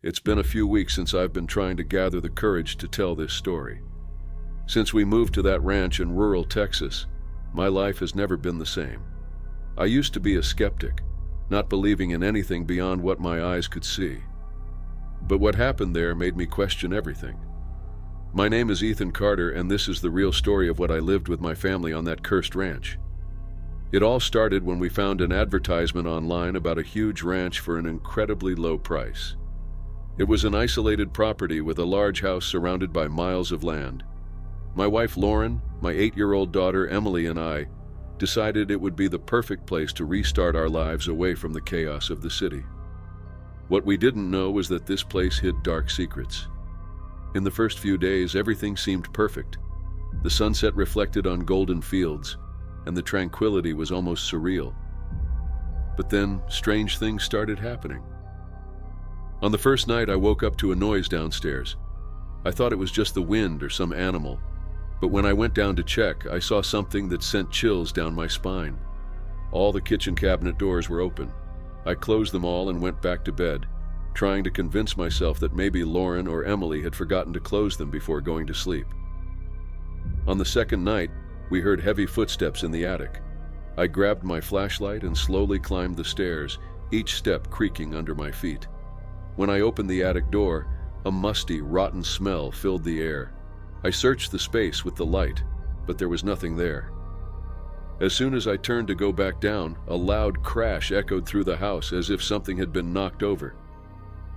It's been a few weeks since I've been trying to gather the courage to tell this story. Since we moved to that ranch in rural Texas, my life has never been the same. I used to be a skeptic, not believing in anything beyond what my eyes could see. But what happened there made me question everything. My name is Ethan Carter, and this is the real story of what I lived with my family on that cursed ranch. It all started when we found an advertisement online about a huge ranch for an incredibly low price. It was an isolated property with a large house surrounded by miles of land. My wife Lauren, my 8-year-old daughter Emily, and I decided it would be the perfect place to restart our lives away from the chaos of the city. What we didn't know was that this place hid dark secrets. In the first few days, everything seemed perfect. The sunset reflected on golden fields, and the tranquility was almost surreal. But then, strange things started happening. On the first night, I woke up to a noise downstairs. I thought it was just the wind or some animal, but when I went down to check, I saw something that sent chills down my spine. All the kitchen cabinet doors were open. I closed them all and went back to bed, trying to convince myself that maybe Lauren or Emily had forgotten to close them before going to sleep. On the second night, we heard heavy footsteps in the attic. I grabbed my flashlight and slowly climbed the stairs, each step creaking under my feet. When I opened the attic door, a musty, rotten smell filled the air. I searched the space with the light, but there was nothing there. As soon as I turned to go back down, a loud crash echoed through the house as if something had been knocked over.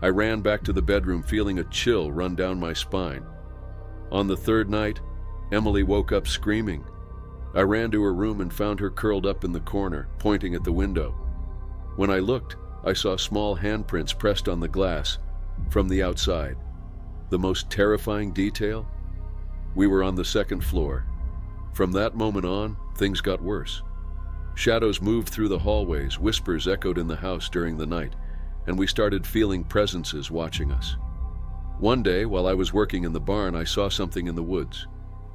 I ran back to the bedroom, feeling a chill run down my spine. On the third night, Emily woke up screaming. I ran to her room and found her curled up in the corner, pointing at the window. When I looked, I saw small handprints pressed on the glass from the outside. The most terrifying detail? We were on the second floor. From that moment on, things got worse. Shadows moved through the hallways, whispers echoed in the house during the night, and we started feeling presences watching us. One day, while I was working in the barn, I saw something in the woods.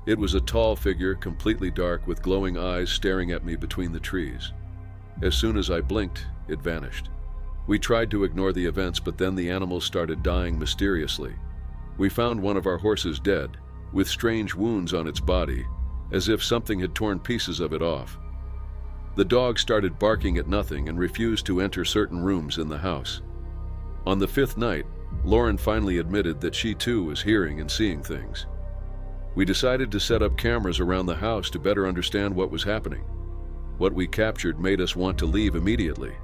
It was a tall figure, completely dark, with glowing eyes staring at me between the trees. As soon as I blinked, it vanished. We tried to ignore the events, but then the animal started dying mysteriously. We found one of our horses dead, with strange wounds on its body, as if something had torn pieces of it off. The dog started barking at nothing and refused to enter certain rooms in the house. On the fifth night, Lauren finally admitted that she too was hearing and seeing things. We decided to set up cameras around the house to better understand what was happening. What we captured made us want to leave immediately.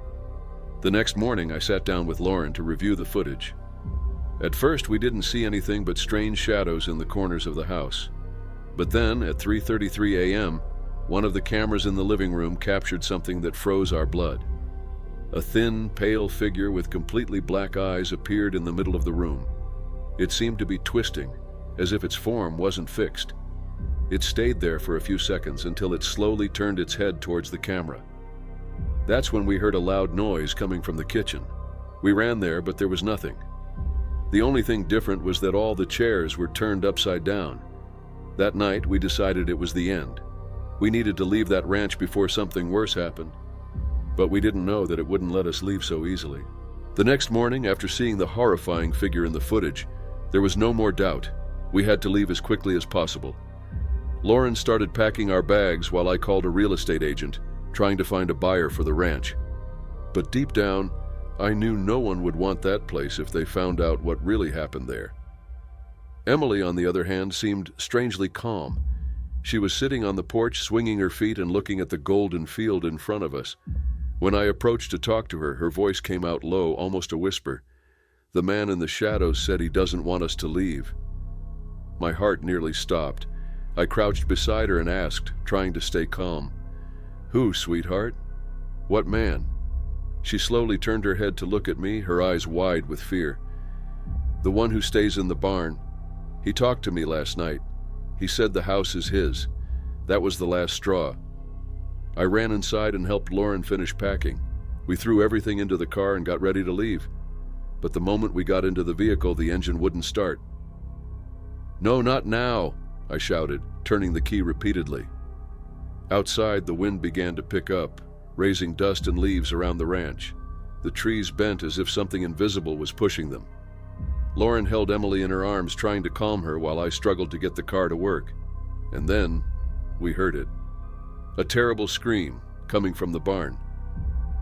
The next morning, I sat down with Lauren to review the footage. At first, we didn't see anything but strange shadows in the corners of the house. But then, at 3:33 a.m., one of the cameras in the living room captured something that froze our blood. A thin, pale figure with completely black eyes appeared in the middle of the room. It seemed to be twisting, as if its form wasn't fixed. It stayed there for a few seconds until it slowly turned its head towards the camera. That's when we heard a loud noise coming from the kitchen. We ran there, but there was nothing. The only thing different was that all the chairs were turned upside down. That night, we decided it was the end. We needed to leave that ranch before something worse happened. But we didn't know that it wouldn't let us leave so easily. The next morning, after seeing the horrifying figure in the footage, there was no more doubt. We had to leave as quickly as possible. Lauren started packing our bags while I called a real estate agent, trying to find a buyer for the ranch. But deep down, I knew no one would want that place if they found out what really happened there. Emily, on the other hand, seemed strangely calm. She was sitting on the porch, swinging her feet and looking at the golden field in front of us. When I approached to talk to her, her voice came out low, almost a whisper. The man in the shadows said he doesn't want us to leave. My heart nearly stopped. I crouched beside her and asked, trying to stay calm, "Who, sweetheart? What man?" She slowly turned her head to look at me, her eyes wide with fear. "The one who stays in the barn. He talked to me last night. He said the house is his. That was the last straw." I ran inside and helped Lauren finish packing. We threw everything into the car and got ready to leave. But the moment we got into the vehicle, the engine wouldn't start. "No, not now," I shouted, turning the key repeatedly. Outside, the wind began to pick up, raising dust and leaves around the ranch. The trees bent as if something invisible was pushing them. Lauren held Emily in her arms, trying to calm her while I struggled to get the car to work. And then we heard it. A terrible scream coming from the barn.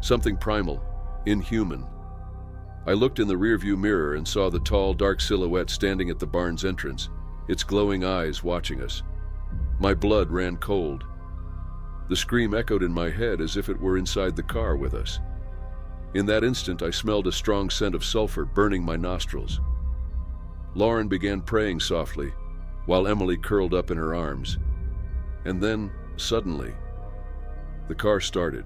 Something primal, inhuman. I looked in the rearview mirror and saw the tall, dark silhouette standing at the barn's entrance, its glowing eyes watching us. My blood ran cold. The scream echoed in my head as if it were inside the car with us. In that instant, I smelled a strong scent of sulfur burning my nostrils. Lauren began praying softly, while Emily curled up in her arms. And then, suddenly, the car started.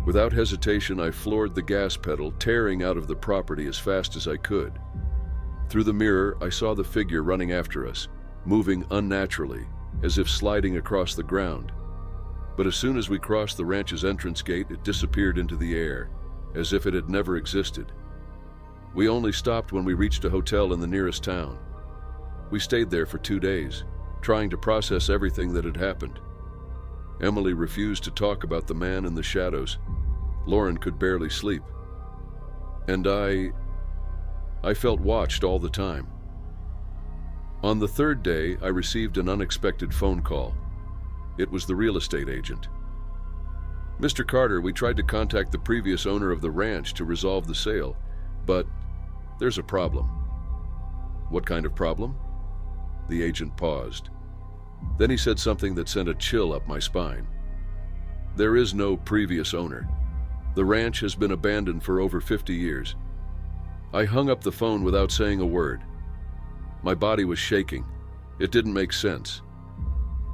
Without hesitation, I floored the gas pedal, tearing out of the property as fast as I could. Through the mirror, I saw the figure running after us, moving unnaturally, as if sliding across the ground. But as soon as we crossed the ranch's entrance gate, it disappeared into the air, as if it had never existed. We only stopped when we reached a hotel in the nearest town. We stayed there for 2 days, trying to process everything that had happened. Emily refused to talk about the man in the shadows. Lauren could barely sleep. And I felt watched all the time. On the 3rd day, I received an unexpected phone call. It was the real estate agent. "Mr. Carter, we tried to contact the previous owner of the ranch to resolve the sale, but there's a problem." "What kind of problem?" The agent paused. Then he said something that sent a chill up my spine. "There is no previous owner. The ranch has been abandoned for over 50 years. I hung up the phone without saying a word. My body was shaking. It didn't make sense.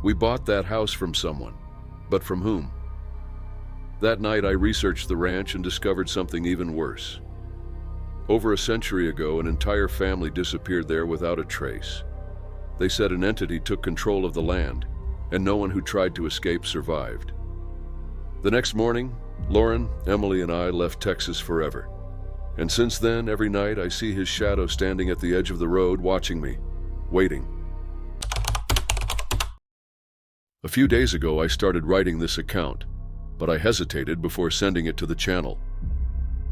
We bought that house from someone, but from whom? That night I researched the ranch and discovered something even worse. Over a century ago, an entire family disappeared there without a trace. They said an entity took control of the land, and no one who tried to escape survived. The next morning, Lauren, Emily, and I left Texas forever. And since then, every night I see his shadow standing at the edge of the road watching me, waiting. A few days ago, I started writing this account, but I hesitated before sending it to the channel.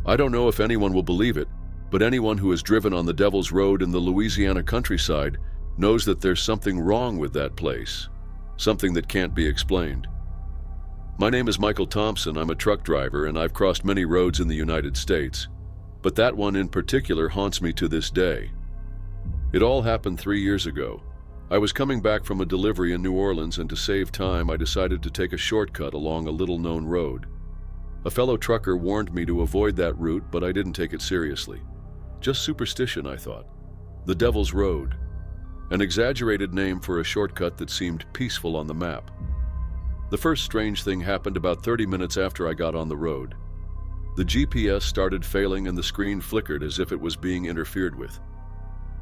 I don't know if anyone will believe it, but anyone who has driven on the Devil's Road in the Louisiana countryside knows that there's something wrong with that place, something that can't be explained. My name is Michael Thompson. I'm a truck driver, and I've crossed many roads in the United States, but that one in particular haunts me to this day. It all happened 3 years ago. I was coming back from a delivery in New Orleans, and to save time, I decided to take a shortcut along a little-known road. A fellow trucker warned me to avoid that route, but I didn't take it seriously. Just superstition, I thought. The Devil's Road. An exaggerated name for a shortcut that seemed peaceful on the map. The first strange thing happened about 30 minutes after I got on the road. The GPS started failing and the screen flickered as if it was being interfered with.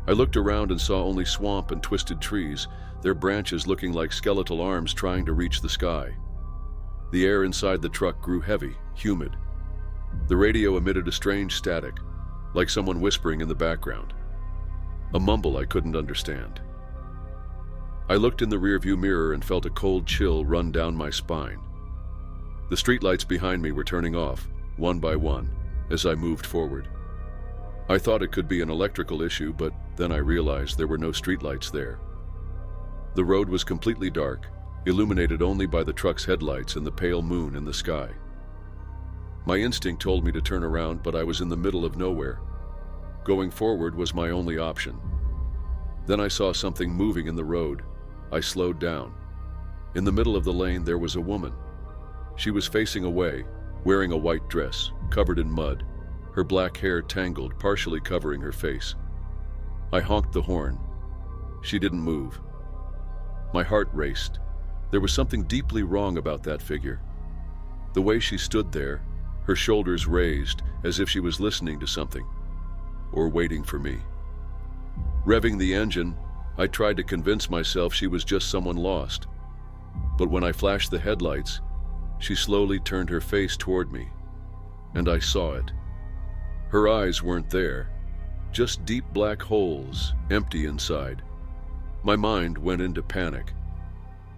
I looked around and saw only swamp and twisted trees, their branches looking like skeletal arms trying to reach the sky. The air inside the truck grew heavy, humid. The radio emitted a strange static, like someone whispering in the background. A mumble I couldn't understand. I looked in the rearview mirror and felt a cold chill run down my spine. The streetlights behind me were turning off, one by one, as I moved forward. I thought it could be an electrical issue, but then I realized there were no streetlights there. The road was completely dark, illuminated only by the truck's headlights and the pale moon in the sky. My instinct told me to turn around, but I was in the middle of nowhere. Going forward was my only option. Then I saw something moving in the road. I slowed down. In the middle of the lane there was a woman. She was facing away, wearing a white dress, covered in mud, her black hair tangled, partially covering her face. I honked the horn. She didn't move. My heart raced. There was something deeply wrong about that figure. The way she stood there, her shoulders raised, as if she was listening to something, or waiting for me. Revving the engine, I tried to convince myself she was just someone lost. But when I flashed the headlights, she slowly turned her face toward me, and I saw it. Her eyes weren't there, just deep black holes, empty inside. My mind went into panic.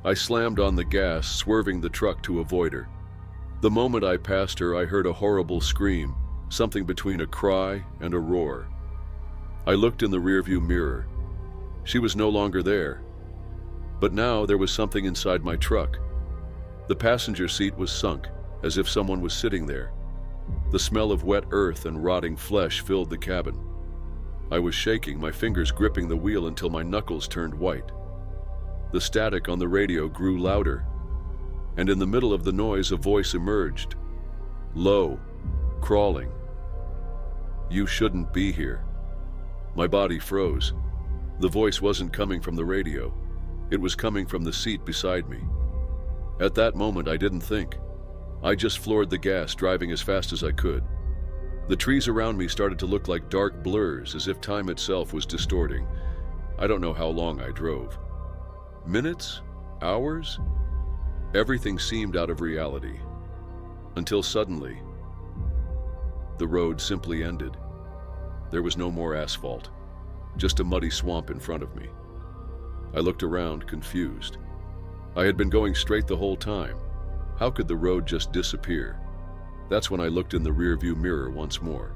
I slammed on the gas, swerving the truck to avoid her. The moment I passed her, I heard a horrible scream, something between a cry and a roar. I looked in the rearview mirror. She was no longer there. But now there was something inside my truck. The passenger seat was sunk, as if someone was sitting there. The smell of wet earth and rotting flesh filled the cabin. I was shaking, my fingers gripping the wheel until my knuckles turned white. The static on the radio grew louder, and in the middle of the noise a voice emerged. Low, crawling. "You shouldn't be here." My body froze. The voice wasn't coming from the radio. It was coming from the seat beside me. At that moment, I didn't think. I just floored the gas, driving as fast as I could. The trees around me started to look like dark blurs, as if time itself was distorting. I don't know how long I drove. Minutes? Hours? Everything seemed out of reality. Until suddenly, the road simply ended. There was no more asphalt, just a muddy swamp in front of me. I looked around, confused. I had been going straight the whole time. How could the road just disappear? That's when I looked in the rearview mirror once more.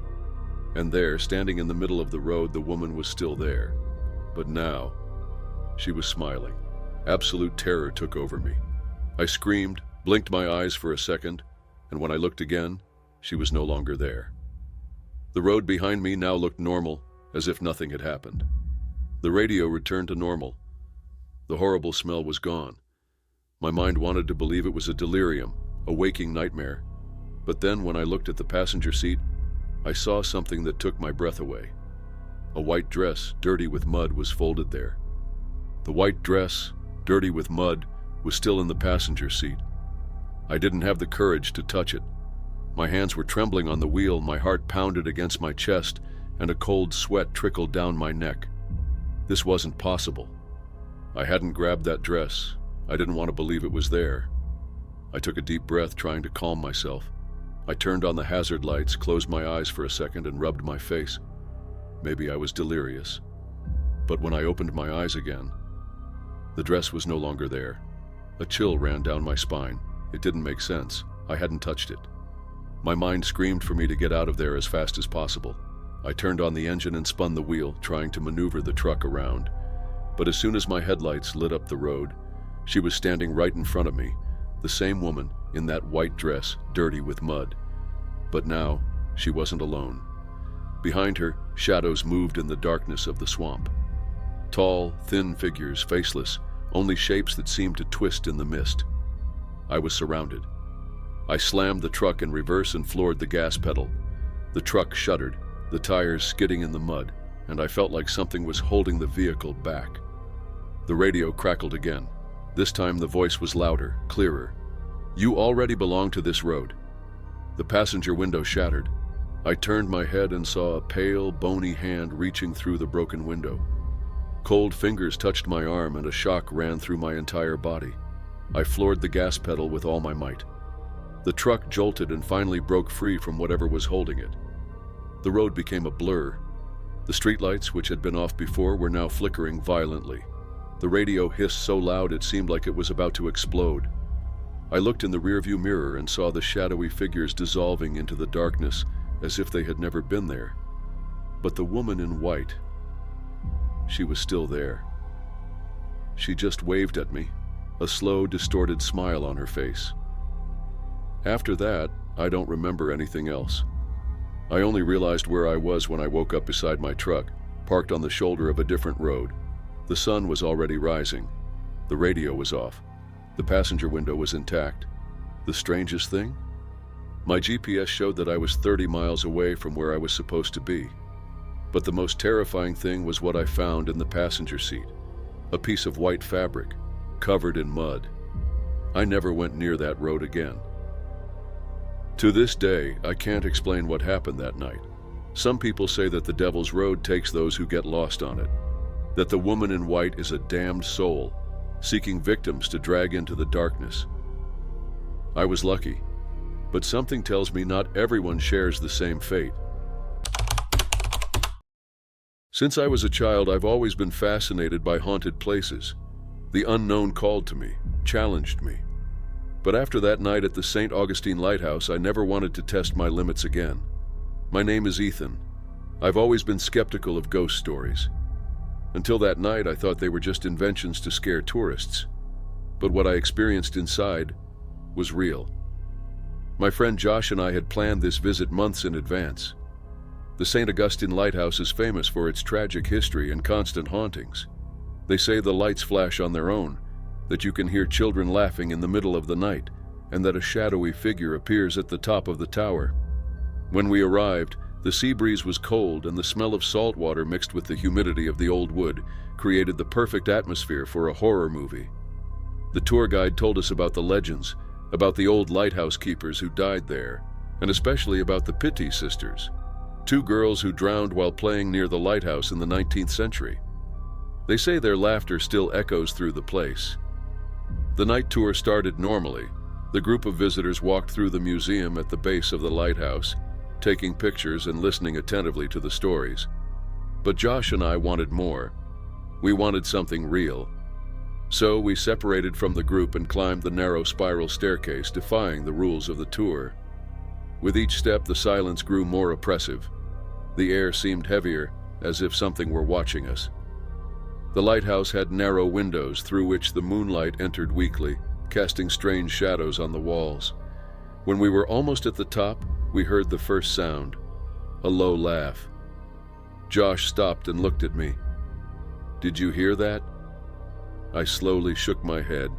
And there, standing in the middle of the road, the woman was still there. But now, she was smiling. Absolute terror took over me. I screamed, blinked my eyes for a second, and when I looked again, she was no longer there. The road behind me now looked normal, as if nothing had happened. The radio returned to normal. The horrible smell was gone. My mind wanted to believe it was a delirium, a waking nightmare. But then, when I looked at the passenger seat, I saw something that took my breath away. A white dress, dirty with mud, was folded there. The white dress, dirty with mud, was still in the passenger seat. I didn't have the courage to touch it. My hands were trembling on the wheel, my heart pounded against my chest, and a cold sweat trickled down my neck. This wasn't possible. I hadn't grabbed that dress. I didn't want to believe it was there. I took a deep breath, trying to calm myself. I turned on the hazard lights, closed my eyes for a second, and rubbed my face. Maybe I was delirious. But when I opened my eyes again, the dress was no longer there. A chill ran down my spine. It didn't make sense. I hadn't touched it. My mind screamed for me to get out of there as fast as possible. I turned on the engine and spun the wheel, trying to maneuver the truck around. But as soon as my headlights lit up the road, she was standing right in front of me, the same woman in that white dress, dirty with mud. But now, she wasn't alone. Behind her, shadows moved in the darkness of the swamp. Tall, thin figures, faceless, only shapes that seemed to twist in the mist. I was surrounded. I slammed the truck in reverse and floored the gas pedal. The truck shuddered, the tires skidding in the mud, and I felt like something was holding the vehicle back. The radio crackled again. This time the voice was louder, clearer. "You already belong to this road." The passenger window shattered. I turned my head and saw a pale, bony hand reaching through the broken window. Cold fingers touched my arm and a shock ran through my entire body. I floored the gas pedal with all my might. The truck jolted and finally broke free from whatever was holding it. The road became a blur. The streetlights, which had been off before, were now flickering violently. The radio hissed so loud it seemed like it was about to explode. I looked in the rearview mirror and saw the shadowy figures dissolving into the darkness as if they had never been there. But the woman in white, she was still there. She just waved at me, a slow, distorted smile on her face. After that, I don't remember anything else. I only realized where I was when I woke up beside my truck, parked on the shoulder of a different road. The sun was already rising. The radio was off. The passenger window was intact. The strangest thing? My GPS showed that I was 30 miles away from where I was supposed to be. But the most terrifying thing was what I found in the passenger seat. A piece of white fabric, covered in mud. I never went near that road again. To this day, I can't explain what happened that night. Some people say that the Devil's Road takes those who get lost on it. That the woman in white is a damned soul, seeking victims to drag into the darkness. I was lucky, but something tells me not everyone shares the same fate. Since I was a child, I've always been fascinated by haunted places. The unknown called to me, challenged me. But after that night at the St. Augustine Lighthouse, I never wanted to test my limits again. My name is Ethan. I've always been skeptical of ghost stories. Until that night, I thought they were just inventions to scare tourists. But what I experienced inside was real. My friend Josh and I had planned this visit months in advance. The St. Augustine Lighthouse is famous for its tragic history and constant hauntings. They say the lights flash on their own, that you can hear children laughing in the middle of the night, and that a shadowy figure appears at the top of the tower. When we arrived, the sea breeze was cold, and the smell of salt water mixed with the humidity of the old wood created the perfect atmosphere for a horror movie. The tour guide told us about the legends, about the old lighthouse keepers who died there, and especially about the Pitti sisters, 2 girls who drowned while playing near the lighthouse in the 19th century. They say their laughter still echoes through the place. The night tour started normally. The group of visitors walked through the museum at the base of the lighthouse, taking pictures and listening attentively to the stories. But Josh and I wanted more. We wanted something real. So we separated from the group and climbed the narrow spiral staircase, defying the rules of the tour. With each step, the silence grew more oppressive. The air seemed heavier, as if something were watching us. The lighthouse had narrow windows through which the moonlight entered weakly, casting strange shadows on the walls. When we were almost at the top, we heard the first sound, a low laugh. Josh stopped and looked at me. "Did you hear that?" I slowly shook my head.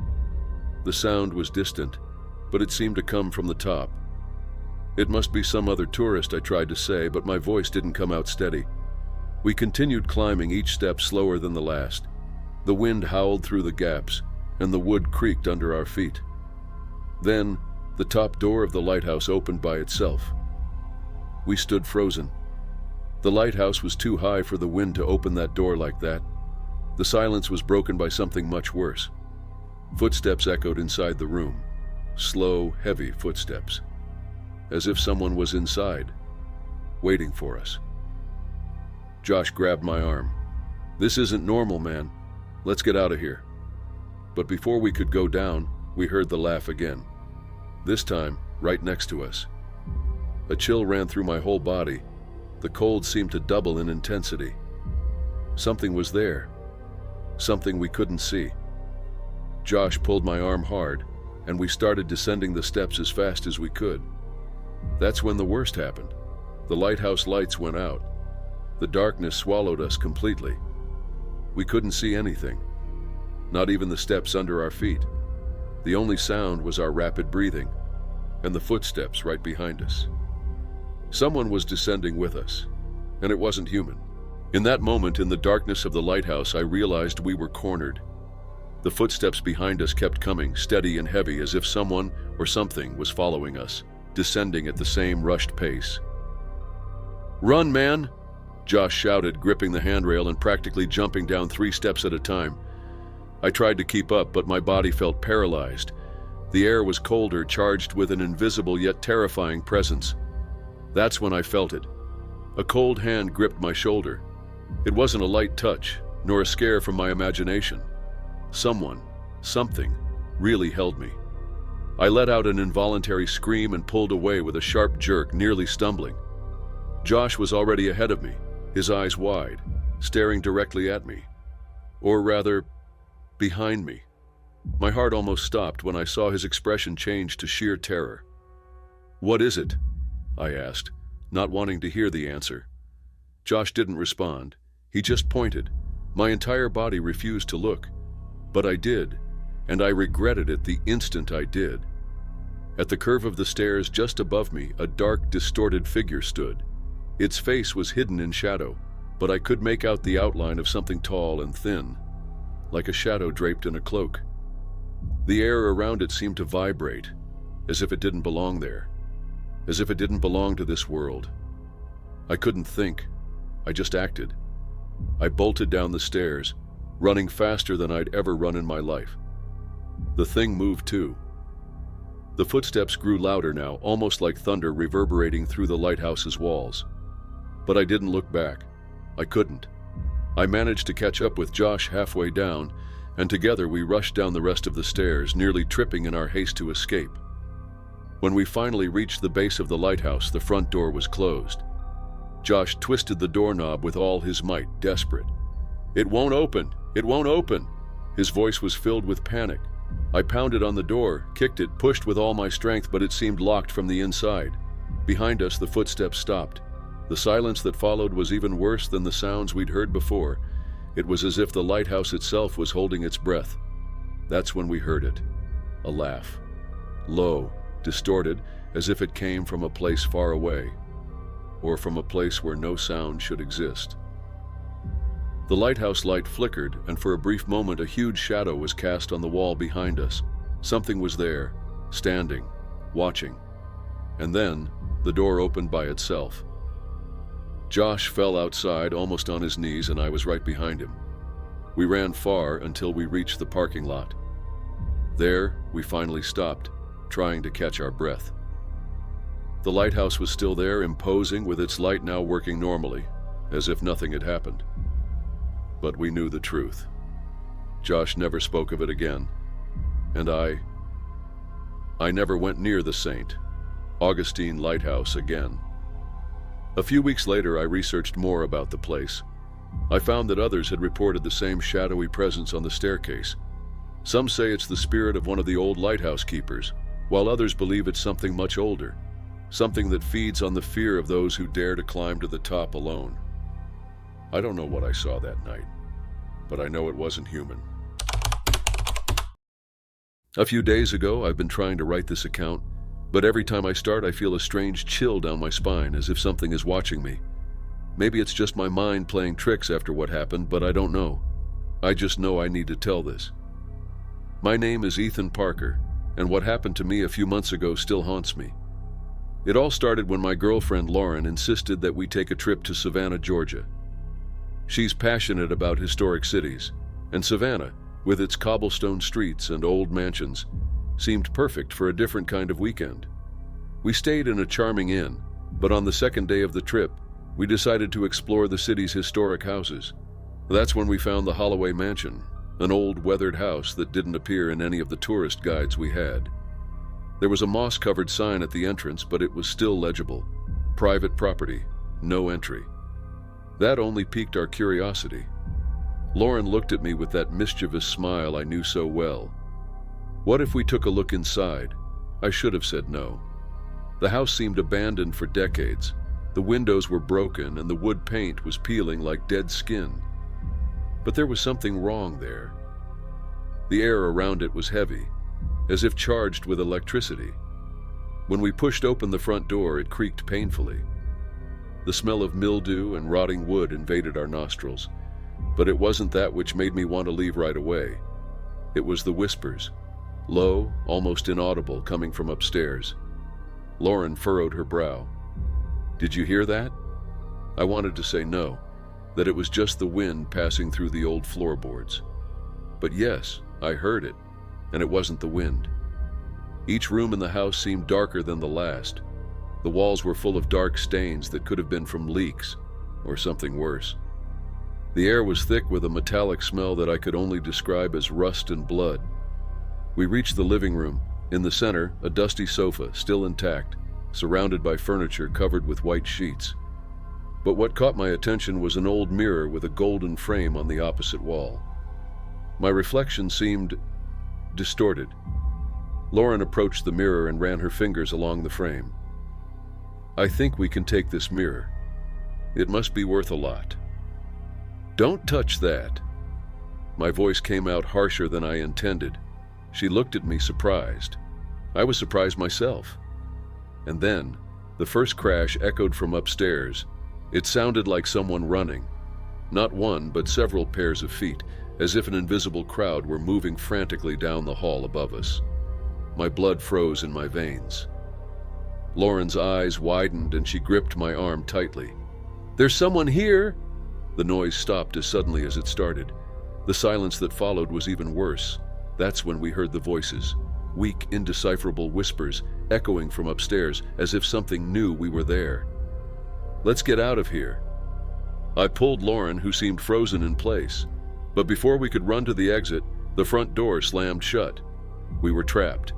The sound was distant, but it seemed to come from the top. "It must be some other tourist," I tried to say, but my voice didn't come out steady. We continued climbing, each step slower than the last. The wind howled through the gaps, and the wood creaked under our feet. Then, the top door of the lighthouse opened by itself. We stood frozen. The lighthouse was too high for the wind to open that door like that. The silence was broken by something much worse. Footsteps echoed inside the room. Slow, heavy footsteps. As if someone was inside, waiting for us. Josh grabbed my arm. "This isn't normal, man. Let's get out of here." But before we could go down, we heard the laugh again. This time, right next to us. A chill ran through my whole body. The cold seemed to double in intensity. Something was there. Something we couldn't see. Josh pulled my arm hard, and we started descending the steps as fast as we could. That's when the worst happened. The lighthouse lights went out. The darkness swallowed us completely. We couldn't see anything, not even the steps under our feet. The only sound was our rapid breathing, and the footsteps right behind us. Someone was descending with us, and it wasn't human. In that moment, in the darkness of the lighthouse, I realized we were cornered. The footsteps behind us kept coming, steady and heavy, as if someone or something was following us, descending at the same rushed pace. "Run, man!" Josh shouted, gripping the handrail and practically jumping down 3 steps at a time. I tried to keep up, but my body felt paralyzed. The air was colder, charged with an invisible yet terrifying presence. That's when I felt it. A cold hand gripped my shoulder. It wasn't a light touch, nor a scare from my imagination. Someone, something, really held me. I let out an involuntary scream and pulled away with a sharp jerk, nearly stumbling. Josh was already ahead of me, his eyes wide, staring directly at me. Or rather, behind me. My heart almost stopped when I saw his expression change to sheer terror. "What is it?" I asked, not wanting to hear the answer. Josh didn't respond. He just pointed. My entire body refused to look. But I did, and I regretted it the instant I did. At the curve of the stairs just above me, a dark, distorted figure stood. Its face was hidden in shadow, but I could make out the outline of something tall and thin, like a shadow draped in a cloak. The air around it seemed to vibrate, as if it didn't belong there, as if it didn't belong to this world. I couldn't think. I just acted. I bolted down the stairs, running faster than I'd ever run in my life. The thing moved too. The footsteps grew louder now, almost like thunder reverberating through the lighthouse's walls. But I didn't look back. I couldn't. I managed to catch up with Josh halfway down, and together we rushed down the rest of the stairs, nearly tripping in our haste to escape. When we finally reached the base of the lighthouse, the front door was closed. Josh twisted the doorknob with all his might, desperate. "It won't open! It won't open!" His voice was filled with panic. I pounded on the door, kicked it, pushed with all my strength, but it seemed locked from the inside. Behind us, the footsteps stopped. The silence that followed was even worse than the sounds we'd heard before. It was as if the lighthouse itself was holding its breath. That's when we heard it. A laugh. Low, distorted, as if it came from a place far away, or from a place where no sound should exist. The lighthouse light flickered, and for a brief moment a huge shadow was cast on the wall behind us. Something was there, standing, watching. And then, the door opened by itself. Josh fell outside, almost on his knees, and I was right behind him. We ran far until we reached the parking lot. There, we finally stopped, trying to catch our breath. The lighthouse was still there, imposing, with its light now working normally, as if nothing had happened. But we knew the truth. Josh never spoke of it again, and I never went near the St. Augustine Lighthouse again. A few weeks later, I researched more about the place. I found that others had reported the same shadowy presence on the staircase. Some say it's the spirit of one of the old lighthouse keepers, while others believe it's something much older, something that feeds on the fear of those who dare to climb to the top alone. I don't know what I saw that night, but I know it wasn't human. A few days ago, I've been trying to write this account, but every time I start, I feel a strange chill down my spine, as if something is watching me. Maybe it's just my mind playing tricks after what happened, but I don't know. I just know I need to tell this. My name is Ethan Parker, and what happened to me a few months ago still haunts me. It all started when my girlfriend Lauren insisted that we take a trip to Savannah, Georgia. She's passionate about historic cities, and Savannah, with its cobblestone streets and old mansions, seemed perfect for a different kind of weekend. We stayed in a charming inn, but on the second day of the trip, we decided to explore the city's historic houses. That's when we found the Holloway Mansion, an old weathered house that didn't appear in any of the tourist guides we had. There was a moss-covered sign at the entrance, but it was still legible. Private property, no entry. That only piqued our curiosity. Lauren looked at me with that mischievous smile I knew so well. What if we took a look inside? I should have said no. The house seemed abandoned for decades. The windows were broken and the wood paint was peeling like dead skin. But there was something wrong there. The air around it was heavy, as if charged with electricity. When we pushed open the front door, it creaked painfully. The smell of mildew and rotting wood invaded our nostrils, but it wasn't that which made me want to leave right away. It was the whispers, low, almost inaudible, coming from upstairs. Lauren furrowed her brow. "Did you hear that?" I wanted to say no, that it was just the wind passing through the old floorboards. But yes, I heard it, and it wasn't the wind. Each room in the house seemed darker than the last. The walls were full of dark stains that could have been from leaks, or something worse. The air was thick with a metallic smell that I could only describe as rust and blood. We reached the living room. In the center, a dusty sofa, still intact, surrounded by furniture covered with white sheets. But what caught my attention was an old mirror with a golden frame on the opposite wall. My reflection seemed distorted. Lauren approached the mirror and ran her fingers along the frame. "I think we can take this mirror. It must be worth a lot." "Don't touch that." My voice came out harsher than I intended. She looked at me surprised. I was surprised myself. And then, the first crash echoed from upstairs. It sounded like someone running. Not one, but several pairs of feet, as if an invisible crowd were moving frantically down the hall above us. My blood froze in my veins. Lauren's eyes widened and she gripped my arm tightly. "There's someone here!" The noise stopped as suddenly as it started. The silence that followed was even worse. That's when we heard the voices, weak, indecipherable whispers echoing from upstairs as if something knew we were there. "Let's get out of here." I pulled Lauren, who seemed frozen in place. But before we could run to the exit, the front door slammed shut. We were trapped.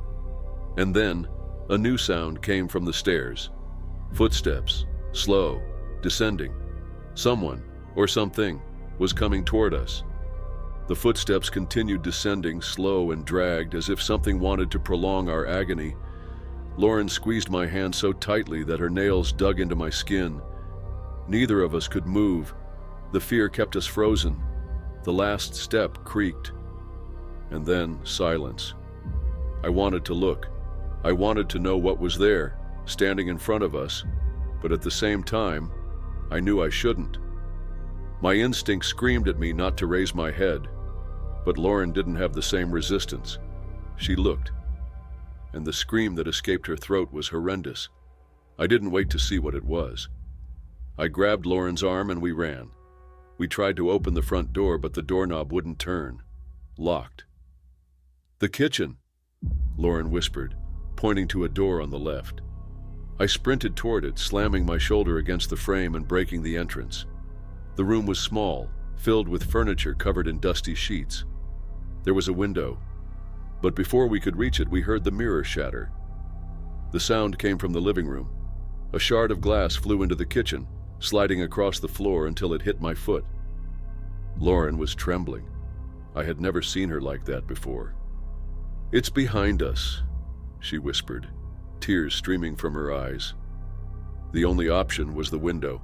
And then, a new sound came from the stairs. Footsteps, slow, descending. Someone, or something, was coming toward us. The footsteps continued descending, slow and dragged, as if something wanted to prolong our agony. Lauren squeezed my hand so tightly that her nails dug into my skin. Neither of us could move. The fear kept us frozen. The last step creaked. And then silence. I wanted to look. I wanted to know what was there, standing in front of us, but at the same time, I knew I shouldn't. My instinct screamed at me not to raise my head, but Lauren didn't have the same resistance. She looked, and the scream that escaped her throat was horrendous. I didn't wait to see what it was. I grabbed Lauren's arm and we ran. We tried to open the front door, but the doorknob wouldn't turn. Locked. "The kitchen," Lauren whispered, pointing to a door on the left. I sprinted toward it, slamming my shoulder against the frame and breaking the entrance. The room was small, filled with furniture covered in dusty sheets. There was a window, but before we could reach it, we heard the mirror shatter. The sound came from the living room. A shard of glass flew into the kitchen, sliding across the floor until it hit my foot. Lauren was trembling. I had never seen her like that before. "It's behind us," she whispered, tears streaming from her eyes. The only option was the window.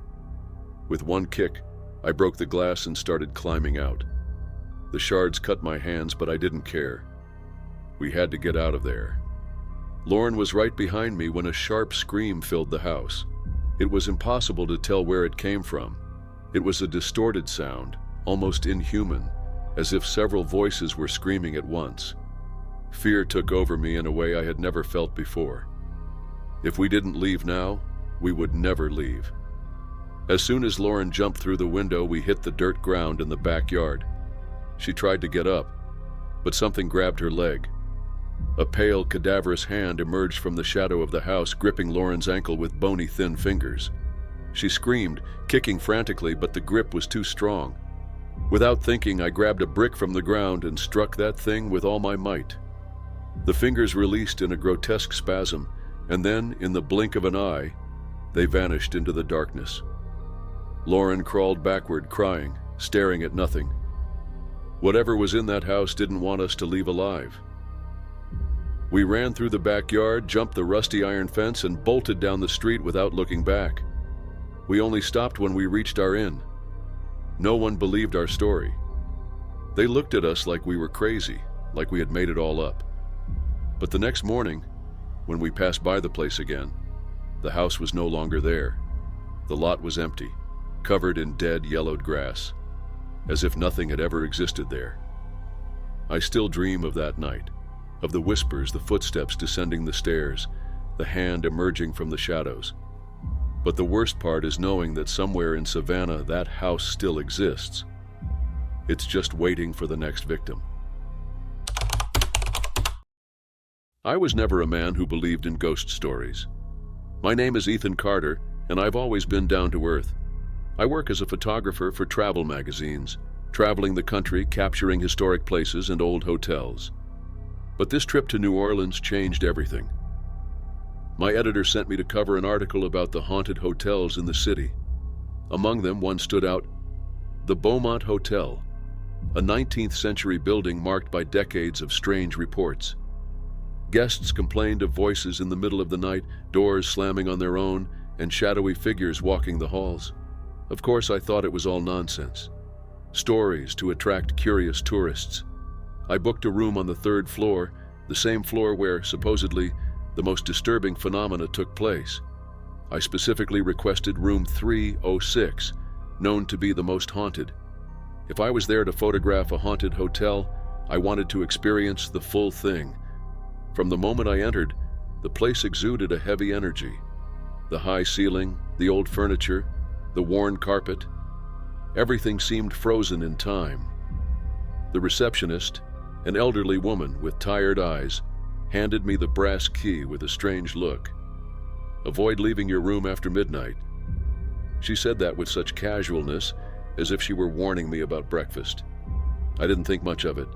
With one kick, I broke the glass and started climbing out. The shards cut my hands, but I didn't care. We had to get out of there. Lauren was right behind me when a sharp scream filled the house. It was impossible to tell where it came from. It was a distorted sound, almost inhuman, as if several voices were screaming at once. Fear took over me in a way I had never felt before. If we didn't leave now, we would never leave. As soon as Lauren jumped through the window, we hit the dirt ground in the backyard. She tried to get up, but something grabbed her leg. A pale, cadaverous hand emerged from the shadow of the house, gripping Lauren's ankle with bony, thin fingers. She screamed, kicking frantically, but the grip was too strong. Without thinking, I grabbed a brick from the ground and struck that thing with all my might. The fingers released in a grotesque spasm, and then, in the blink of an eye, they vanished into the darkness. Lauren crawled backward, crying, staring at nothing. Whatever was in that house didn't want us to leave alive. We ran through the backyard, jumped the rusty iron fence, and bolted down the street without looking back. We only stopped when we reached our inn. No one believed our story. They looked at us like we were crazy, like we had made it all up. But the next morning, when we passed by the place again, the house was no longer there. The lot was empty, covered in dead, yellowed grass, as if nothing had ever existed there. I still dream of that night, of the whispers, the footsteps descending the stairs, the hand emerging from the shadows. But the worst part is knowing that somewhere in Savannah that house still exists. It's just waiting for the next victim. I was never a man who believed in ghost stories. My name is Ethan Carter, and I've always been down to earth. I work as a photographer for travel magazines, traveling the country, capturing historic places and old hotels. But this trip to New Orleans changed everything. My editor sent me to cover an article about the haunted hotels in the city. Among them, one stood out: the Beaumont Hotel, a 19th century building marked by decades of strange reports. Guests complained of voices in the middle of the night, doors slamming on their own, and shadowy figures walking the halls. Of course, I thought it was all nonsense. Stories to attract curious tourists. I booked a room on the 3rd floor, the same floor where, supposedly, the most disturbing phenomena took place. I specifically requested room 306, known to be the most haunted. If I was there to photograph a haunted hotel, I wanted to experience the full thing. From the moment I entered, the place exuded a heavy energy. The high ceiling, the old furniture, the worn carpet, everything seemed frozen in time. The receptionist, an elderly woman with tired eyes, handed me the brass key with a strange look. "Avoid leaving your room after midnight." She said that with such casualness, as if she were warning me about breakfast. I didn't think much of it.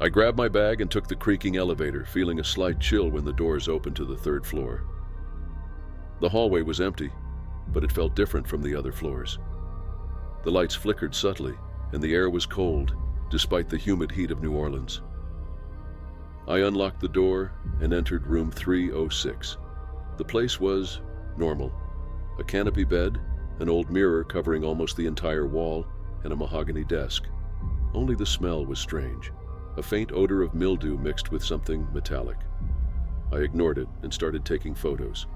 I grabbed my bag and took the creaking elevator, feeling a slight chill when the doors opened to the 3rd floor. The hallway was empty. but it felt different from the other floors. The lights flickered subtly, and the air was cold, despite the humid heat of New Orleans. I unlocked the door and entered room 306. The place was normal. A canopy bed, an old mirror covering almost the entire wall, and a mahogany desk. Only the smell was strange, a faint odor of mildew mixed with something metallic. I ignored it and started taking photos.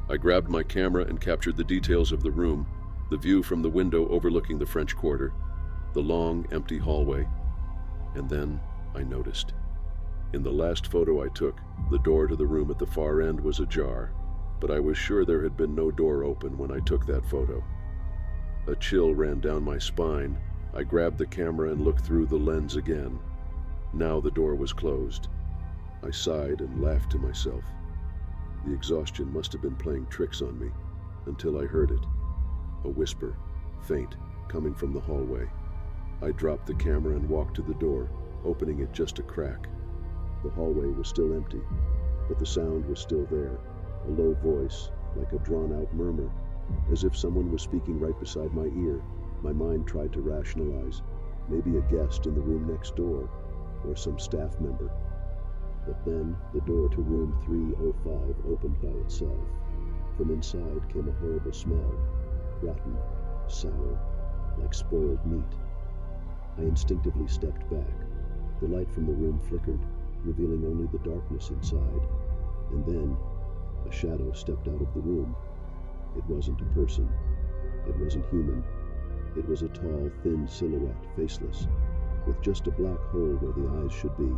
I grabbed my camera and captured the details of the room, the view from the window overlooking the French Quarter, the long, empty hallway, and then I noticed. In the last photo I took, the door to the room at the far end was ajar, but I was sure there had been no door open when I took that photo. A chill ran down my spine. I grabbed the camera and looked through the lens again. Now the door was closed. I sighed and laughed to myself. The exhaustion must have been playing tricks on me, until I heard it. A whisper, faint, coming from the hallway. I dropped the camera and walked to the door, opening it just a crack. The hallway was still empty, but the sound was still there, a low voice, like a drawn-out murmur, as if someone was speaking right beside my ear. My mind tried to rationalize, maybe a guest in the room next door, or some staff member. But then the door to room 305 opened by itself. From inside came a horrible smell, rotten, sour, like spoiled meat. I instinctively stepped back. The light from the room flickered, revealing only the darkness inside. And then a shadow stepped out of the room. It wasn't a person. It wasn't human. It was a tall, thin silhouette, faceless, with just a black hole where the eyes should be.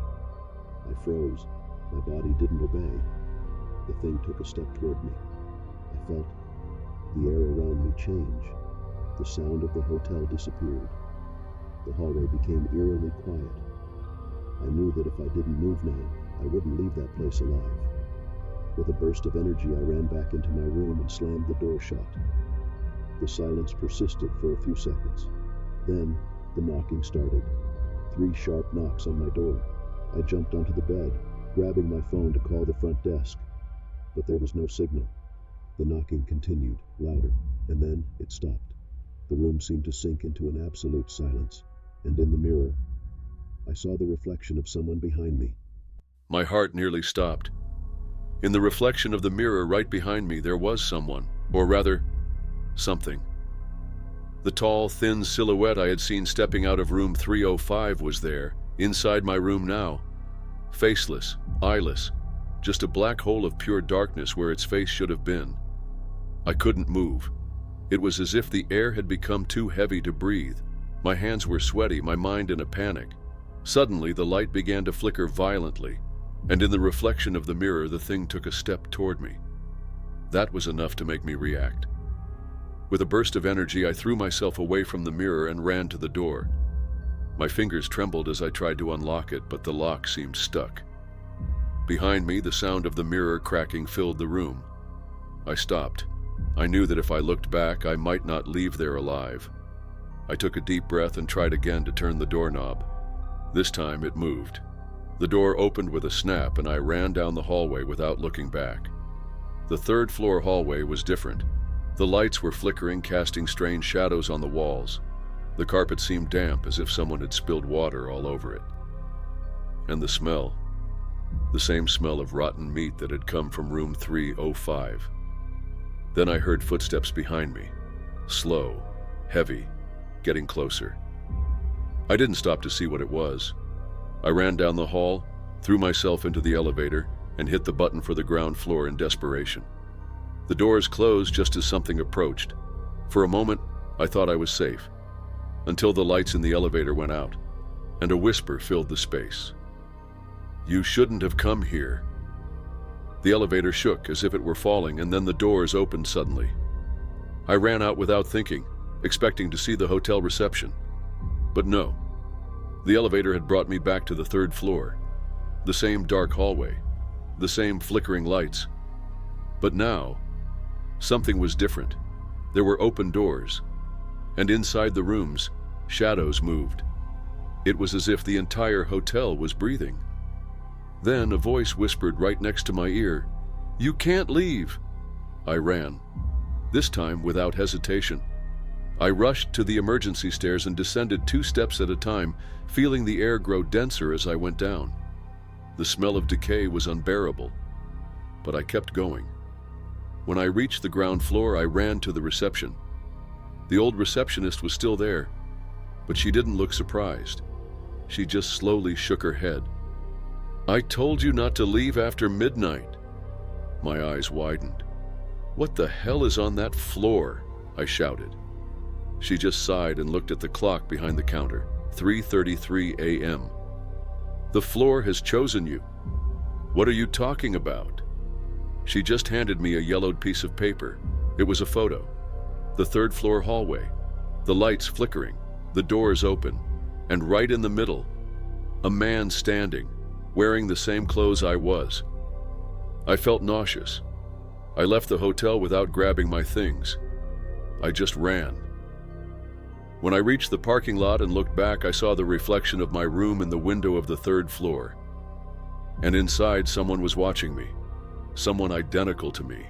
I froze. My body didn't obey. The thing took a step toward me. I felt the air around me change. The sound of the hotel disappeared. The hallway became eerily quiet. I knew that if I didn't move now, I wouldn't leave that place alive. With a burst of energy, I ran back into my room and slammed the door shut. The silence persisted for a few seconds. Then, the knocking started. 3 sharp knocks on my door. I jumped onto the bed, grabbing my phone to call the front desk. But there was no signal. The knocking continued, louder, and then it stopped. The room seemed to sink into an absolute silence, and in the mirror, I saw the reflection of someone behind me. My heart nearly stopped. In the reflection of the mirror right behind me, there was someone, or rather, something. The tall, thin silhouette I had seen stepping out of room 305 was there, inside my room now. Faceless, eyeless, just a black hole of pure darkness where its face should have been. I couldn't move. It was as if the air had become too heavy to breathe. My hands were sweaty, my mind in a panic. Suddenly, the light began to flicker violently, and in the reflection of the mirror, the thing took a step toward me. That was enough to make me react. With a burst of energy, I threw myself away from the mirror and ran to the door. My fingers trembled as I tried to unlock it, but the lock seemed stuck. Behind me, the sound of the mirror cracking filled the room. I stopped. I knew that if I looked back, I might not leave there alive. I took a deep breath and tried again to turn the doorknob. This time it moved. The door opened with a snap and I ran down the hallway without looking back. The third-floor hallway was different. The lights were flickering, casting strange shadows on the walls. The carpet seemed damp, as if someone had spilled water all over it. And the smell, the same smell of rotten meat that had come from room 305. Then I heard footsteps behind me, slow, heavy, getting closer. I didn't stop to see what it was. I ran down the hall, threw myself into the elevator, and hit the button for the ground floor in desperation. The doors closed just as something approached. For a moment, I thought I was safe, until the lights in the elevator went out, and a whisper filled the space. "You shouldn't have come here." The elevator shook as if it were falling, and then the doors opened suddenly. I ran out without thinking, expecting to see the hotel reception. But no. The elevator had brought me back to the third floor. The same dark hallway, the same flickering lights. But now, something was different. There were open doors, and inside the rooms, shadows moved. It was as if the entire hotel was breathing. Then a voice whispered right next to my ear, "You can't leave." I ran. this time without hesitation. I rushed to the emergency stairs and descended 2 steps at a time, feeling the air grow denser as I went down. The smell of decay was unbearable, but I kept going. When I reached the ground floor, I ran to the reception. The old receptionist was still there, but she didn't look surprised. She just slowly shook her head. "I told you not to leave after midnight." My eyes widened. "What the hell is on that floor?" I shouted. She just sighed and looked at the clock behind the counter. 3:33 a.m. "The floor has chosen you." "What are you talking about?" She just handed me a yellowed piece of paper. It was a photo. The 3rd floor hallway, the lights flickering, the doors open, and right in the middle, a man standing, wearing the same clothes I was. I felt nauseous. I left the hotel without grabbing my things. I just ran. When I reached the parking lot and looked back, I saw the reflection of my room in the window of the 3rd floor. And inside, someone was watching me. Someone identical to me.